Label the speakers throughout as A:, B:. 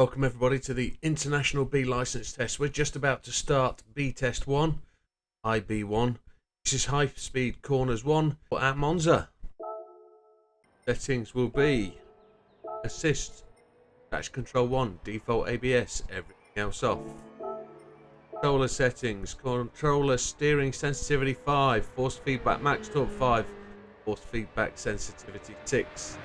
A: Welcome everybody to the International B License test. We're just about to start B Test 1, IB1. This is High Speed Corners 1 at Monza. Settings will be Assist, Traction Control 1, Default ABS, everything else off. Controller settings, controller steering sensitivity 5, force feedback max torque 5, force feedback sensitivity 6.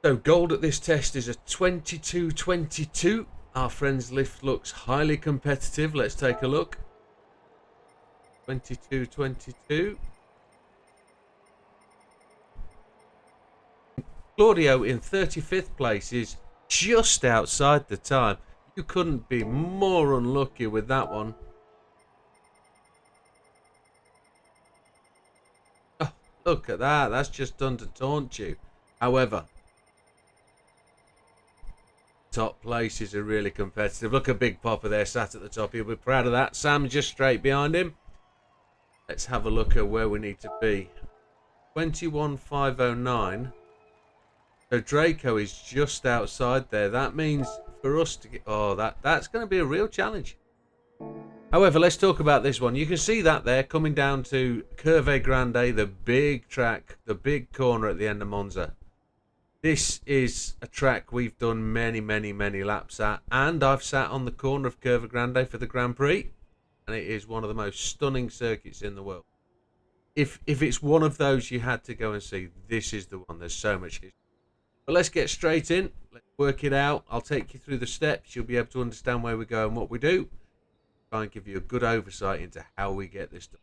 A: So gold at this test is a 22.22. Our friend's lift looks highly competitive. Let's take a look. 22.22. Claudio in 35th place is just outside the time. You couldn't be more unlucky with that one. Oh, look at that. That's just done to taunt you. However, top places are really competitive. Look at Big Papa there sat at the top. He'll be proud of that. Sam just straight behind him. Let's have a look at where we need to be. 21.509. So Draco is just outside there. That means for us to get... Oh, that's going to be a real challenge. However, let's talk about this one. You can see that there coming down to Curve Grande, the big track, the big corner at the end of Monza. This is a track we've done many laps at, and I've sat on the corner of Curve Grande for the Grand Prix, and it is one of the most stunning circuits in the world. If it's one of those you had to go and see, this is the one. There's so much history. But let's get straight in. Let's work it out. I'll take you through the steps. You'll be able to understand where we go and what we do. Try and give you a good oversight into how we get this done.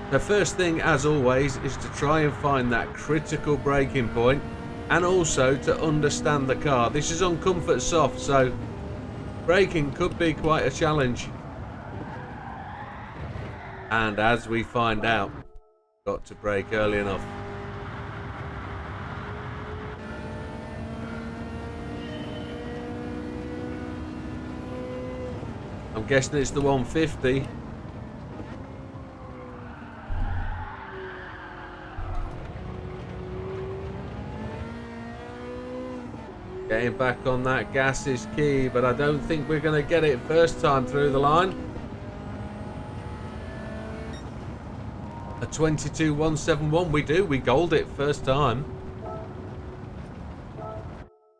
A: The first thing, as always, is to try and find that critical braking point and also to understand the car. This is on comfort soft, so braking could be quite a challenge. And as we find out, got to brake early enough. I'm guessing it's the 150. Getting back on that gas is key, but I don't think we're going to get it first time through the line. A 22.171, we do. We gold it first time.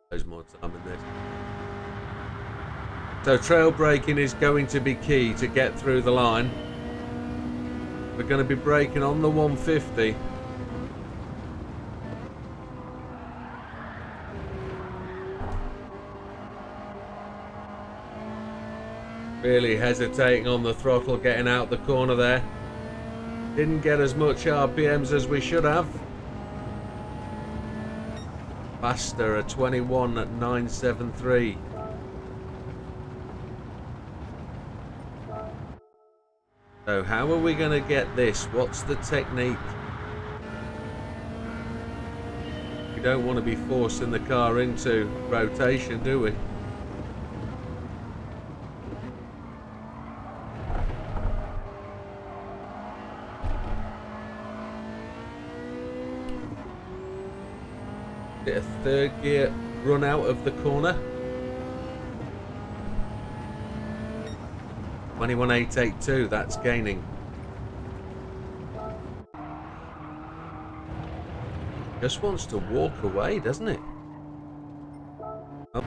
A: There's more time in this. So trail braking is going to be key to get through the line. We're going to be braking on the 150. Really hesitating on the throttle, getting out the corner there. Didn't get as much RPMs as we should have. Faster, a 21.973. So how are we going to get this? What's the technique? We don't want to be forcing the car into rotation, do we? A third gear run out of the corner. 21.882, that's gaining. Just wants to walk away, doesn't it? Oh.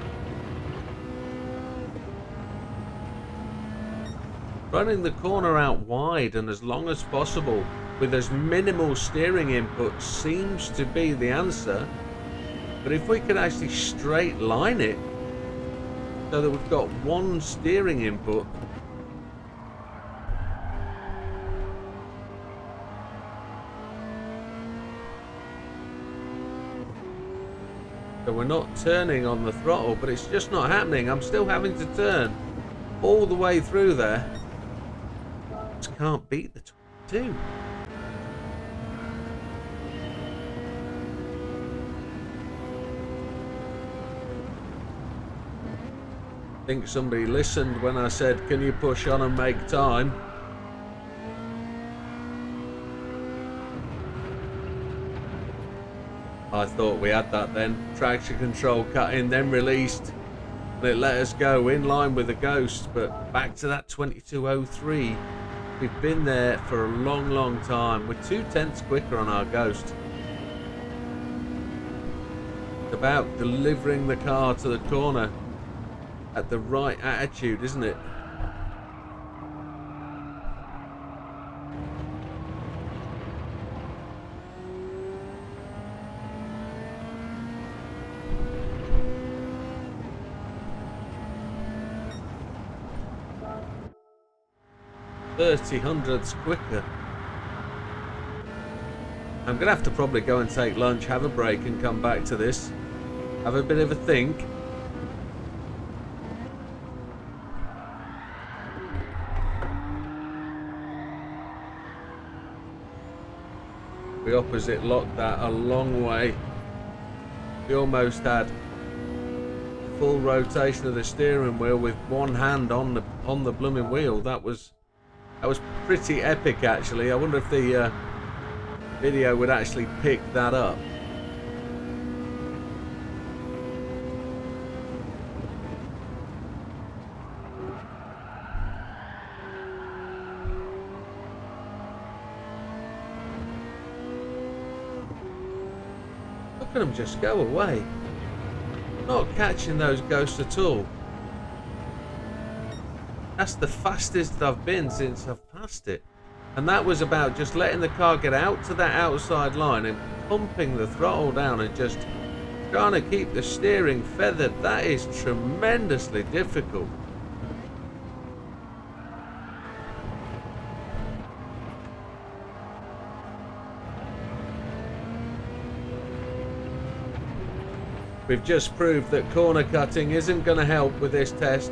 A: Running the corner out wide and as long as possible with as minimal steering input seems to be the answer. But if we could actually straight line it so that we've got one steering input, so we're not turning on the throttle, but it's just not happening. I'm still having to turn all the way through there. Just can't beat the 22. I think somebody listened when I said, can you push on and make time? I thought we had that then. Traction control cut in, then released. And it let us go in line with the Ghost. But back to that 22.03. We've been there for a long, long time. We're 2/10 quicker on our Ghost. It's about delivering the car to the corner at the right attitude, isn't it? $30 quicker. I'm gonna have to probably go and take lunch, have a break, and come back to this. Have a bit of a think. We opposite locked that a long way. We almost had full rotation of the steering wheel with one hand on the blooming wheel. That was pretty epic, actually. I wonder if the video would actually pick that up. Look at them just go away. Not catching those Ghosts at all. That's the fastest I've been since I've passed it. And that was about just letting the car get out to that outside line and pumping the throttle down and just trying to keep the steering feathered. That is tremendously difficult. We've just proved that corner cutting isn't going to help with this test.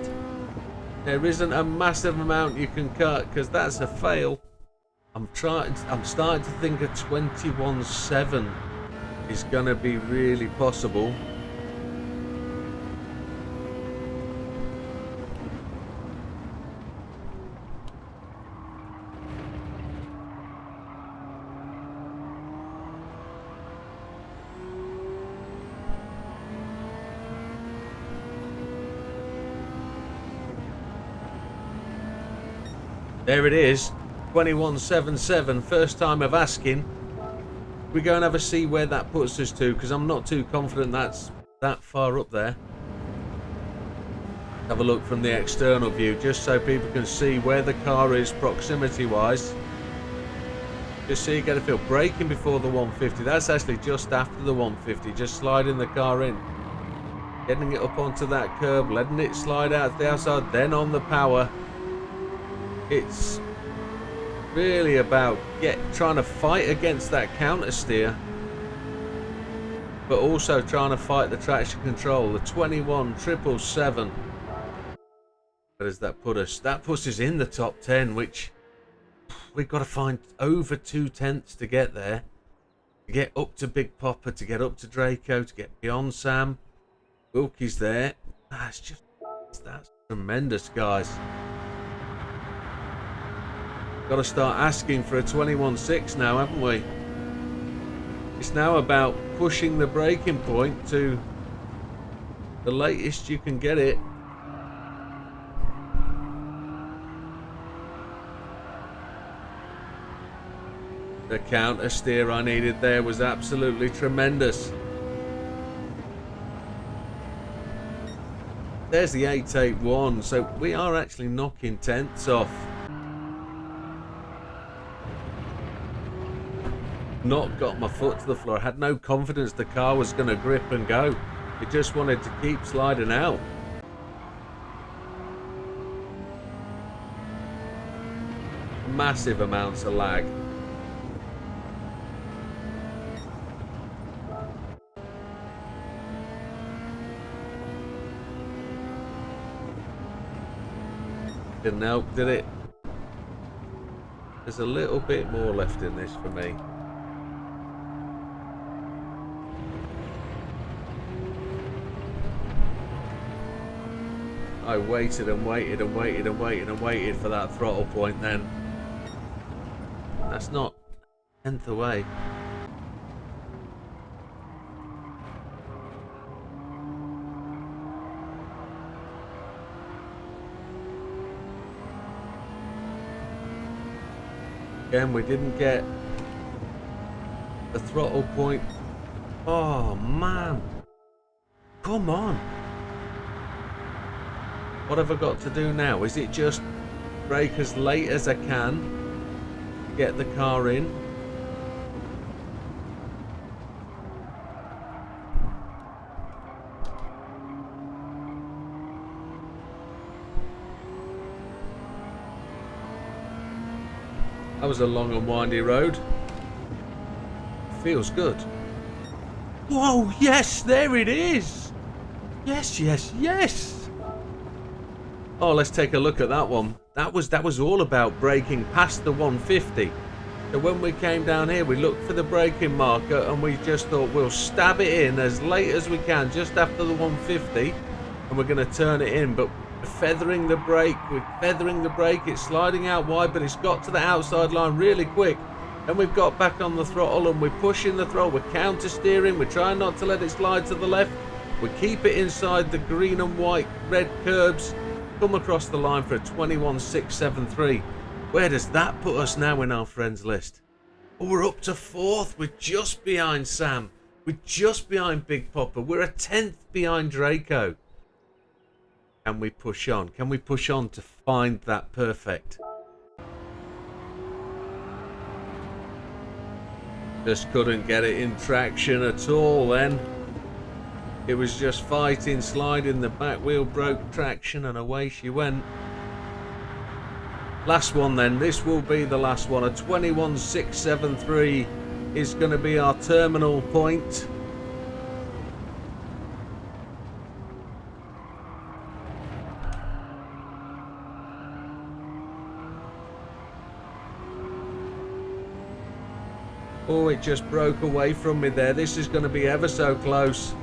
A: There isn't a massive amount you can cut because that's a fail. I'm starting to think a 21.7 is going to be really possible. There it is, 21.77, first time of asking. We go and have a see where that puts us to, because I'm not too confident that's that far up there. Have a look from the external view, just so people can see where the car is proximity-wise. Just so you get a feel. Braking before the 150, that's actually just after the 150, just sliding the car in. Getting it up onto that curb, letting it slide out to the outside, then on the power. It's really about trying to fight against that counter steer, but also trying to fight the traction control. The 21.777. Where does that put us? That puts us in the top 10, which we've got to find over 2/10 to get there, to get up to Big Popper, to get up to Draco, to get beyond Sam. Wilkie's there. That's tremendous, guys. Got to start asking for a 21.6 now, haven't we? It's now about pushing the breaking point to the latest you can get it. The counter steer I needed there was absolutely tremendous. There's the 881, so we are actually knocking tenths off. Not got my foot to the floor. I had no confidence the car was going to grip and go. It just wanted to keep sliding out. Massive amounts of lag. Didn't help, did it? There's a little bit more left in this for me. I waited and waited and waited and waited and waited for that throttle point then. That's not 10th away. Again, we didn't get the throttle point. Oh, man. Come on. What have I got to do now? Is it just brake as late as I can to get the car in? That was a long and windy road. Feels good. Whoa, yes, there it is. Yes, yes, yes. Oh, let's take a look at that one. That was all about braking past the 150. So when we came down here, we looked for the braking marker and we just thought we'll stab it in as late as we can, just after the 150, and we're going to turn it in. But feathering the brake, it's sliding out wide, but it's got to the outside line really quick. Then we've got back on the throttle and we're pushing the throttle, we're counter steering, we're trying not to let it slide to the left. We keep it inside the green and white red curbs, come across the line for a 21.673. Where does that put us now in our friends list? Oh, we're up to 4th, we're just behind Sam, we're just behind Big Popper, we're a 10th behind Draco. Can we push on? Can we push on to find that perfect? Just couldn't get it in traction at all then. It was just fighting, sliding, the back wheel broke traction and away she went. Last one then, this will be the last one. A 21.673 is going to be our terminal point. Oh, it just broke away from me there. This is going to be ever so close.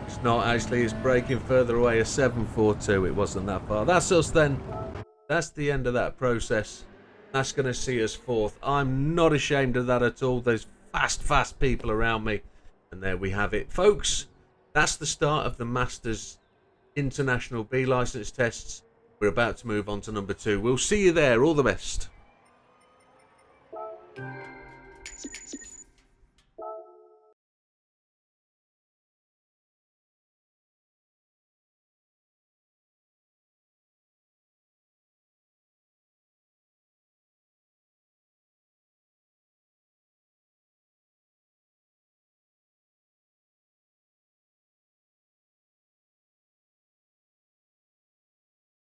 A: It's not actually, it's breaking further away. A 7.42. It wasn't that far. That's us then. That's the end of that process. That's going to see us 4th. I'm not ashamed of that at all. There's fast people around me. And there we have it. Folks, that's the start of the Masters International B license tests. We're about to move on to number 2. We'll see you there. All the best.